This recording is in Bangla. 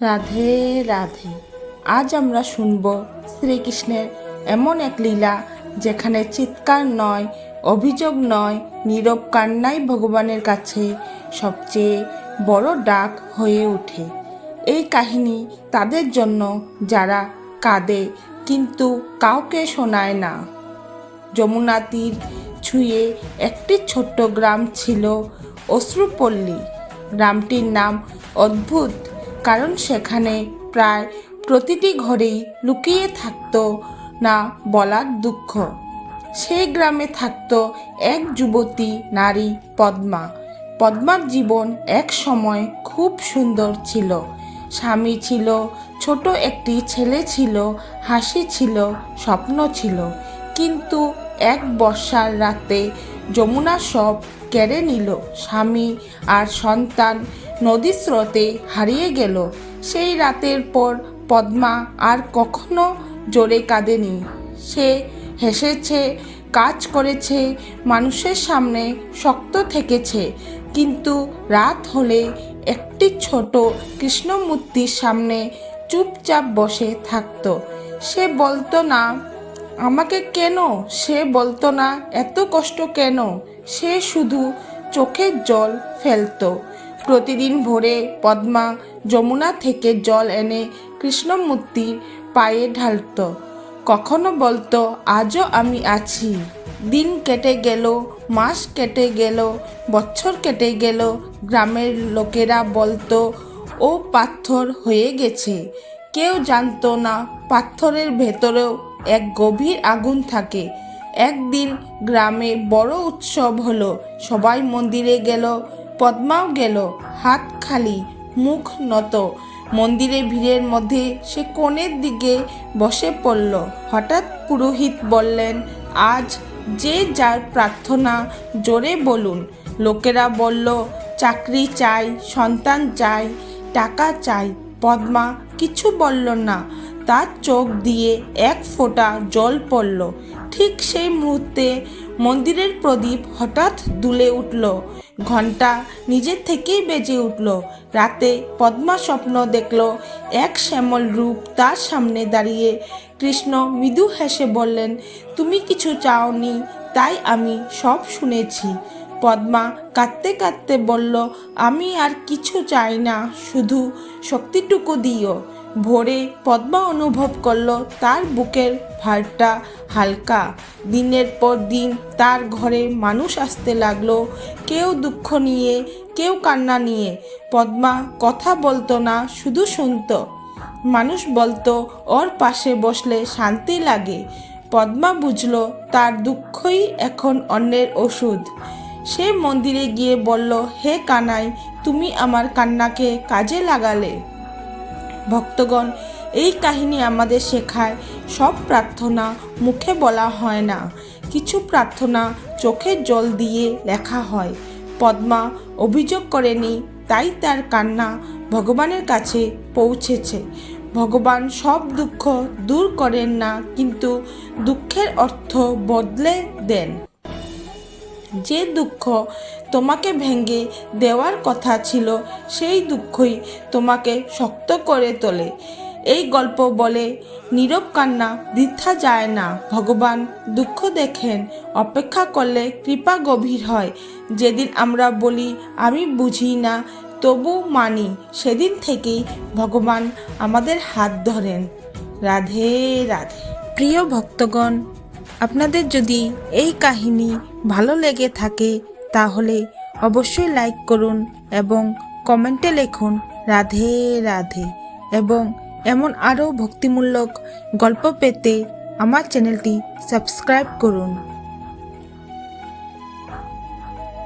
রাধে রাধে। আজ আমরা শুনব শ্রীকৃষ্ণের এমন এক লীলা যেখানে চিৎকার নয়, অভিযোগ নয়, নীরব কান্নাই ভগবানের কাছে সবচেয়ে বড় ডাক হয়ে ওঠে। এই কাহিনী তাদের জন্য যারা কাঁদে কিন্তু কাউকে শোনায় না। যমুনা তীর ছুঁয়ে একটি ছোট্ট গ্রাম ছিল, অশ্রুপল্লী। গ্রামটির নাম অদ্ভুত, কারণ সেখানে প্রায় প্রতিটি ঘরেই লুকিয়ে থাকতো না বলার দুঃখ। সেই গ্রামে থাকতো এক যুবতী নারী, পদ্মা। পদ্মার জীবন এক সময় খুব সুন্দর ছিল। স্বামী ছিল, ছোট একটি ছেলে ছিল, হাসি ছিল, স্বপ্ন ছিল। কিন্তু এক বর্ষার রাতে যমুনা সব কেড়ে নিল। স্বামী আর সন্তান নদীর স্রোতে হারিয়ে গেল। সেই রাতের পর পদ্মা আর কখনো জোরে কাঁদেনি। সে হেসেছে, কাজ করেছে, মানুষের সামনে শক্ত থেকেছে। কিন্তু রাত হলে একটি ছোট কৃষ্ণমূর্তির সামনে চুপচাপ বসে থাকতো। সে বলতো না আমাকে কেন, সে বলতো না এত কষ্ট কেন, সে শুধু চোখের জল ফেলতো। প্রতিদিন ভোরে পদ্মা যমুনা থেকে জল এনে কৃষ্ণমূর্তির পায়ে ঢালত। কখনো বলতো আজও আমি আছি। দিন কেটে গেল, মাস কেটে গেল, বছর কেটে গেল। গ্রামের লোকেরা বলতো ও পাথর হয়ে গেছে। কেউ জানতো না পাথরের ভেতরেও এক গভীর আগুন থাকে। একদিন গ্রামে বড় উৎসব হলো। সবাই মন্দিরে গেল, পদ্মাও গেল, হাত খালি, মুখ নত। মন্দিরে ভিড়ের মধ্যে সে কোণের দিকে বসে পড়ল। হঠাৎ পুরোহিত বললেন, আজ যে যার প্রার্থনা জোরে বলুন। লোকেরা বলল, চাকরি চাই, সন্তান চাই, টাকা চাই। পদ্মা কিছু বলল না। তার চোখ দিয়ে এক ফোঁটা জল পড়ল। ঠিক সেই মুহূর্তে মন্দিরের প্রদীপ হঠাৎ দুলে উঠল। ঘণ্টা নিজের থেকেই বেজে উঠল। রাতে পদ্মা স্বপ্ন দেখল, এক শ্যামল রূপ তার সামনে দাঁড়িয়ে। কৃষ্ণ মৃদু হেসে বললেন, তুমি কিছু চাওনি, তাই আমি সব শুনেছি। পদ্মা কাঁদতে কাঁদতে বলল, আমি আর কিছু চাই না, শুধু শক্তিটুকু দিও। ভোরে পদ্মা অনুভব করল তার বুকের ভারটা হালকা। দিনের পর দিন তার ঘরে মানুষ আসতে লাগলো, কেউ দুঃখ নিয়ে, কেউ কান্না নিয়ে। পদ্মা কথা বলতো না, শুধু শুনতো। মানুষ বলতো ওর পাশে বসলে শান্তি লাগে। পদ্মা বুঝলো তার দুঃখই এখন অন্যের ওষুধ। সে মন্দিরে গিয়ে বলল, হে কানাই, তুমি আমার কান্নাকে কাজে লাগালে। ভক্তগণ, এই কাহিনী আমাদের শেখায় সব প্রার্থনা মুখে বলা হয় না, কিছু প্রার্থনা চোখের জল দিয়ে লেখা হয়। পদ্মা অভিযোগ করেনি, তাই তার কান্না ভগবানের কাছে পৌঁছেছে। ভগবান সব দুঃখ দূর করেন না, কিন্তু দুঃখের অর্থ বদলে দেন। যে দুঃখ তোমাকে ভেঙে দেওয়ার কথা ছিল, সেই দুঃখই তোমাকে শক্ত করে তোলে। এই গল্প বলে, নীরব কান্না বৃথা যায় না। ভগবান দুঃখ দেখেন, অপেক্ষা করলে কৃপা গভীর হয়। যেদিন আমরা বলি আমি বুঝি না, তবু মানি, সেদিন থেকেই ভগবান আমাদের হাত ধরেন। রাধে রাধে। প্রিয় ভক্তগণ, আপনাদের যদি এই কাহিনী ভালো লেগে থাকে তাহলে অবশ্যই লাইক করুন এবং কমেন্টে লিখুন রাধে রাধে। এবং এমন আরও ভক্তিমূলক গল্প পেতে আমার চ্যানেলটি সাবস্ক্রাইব করুন।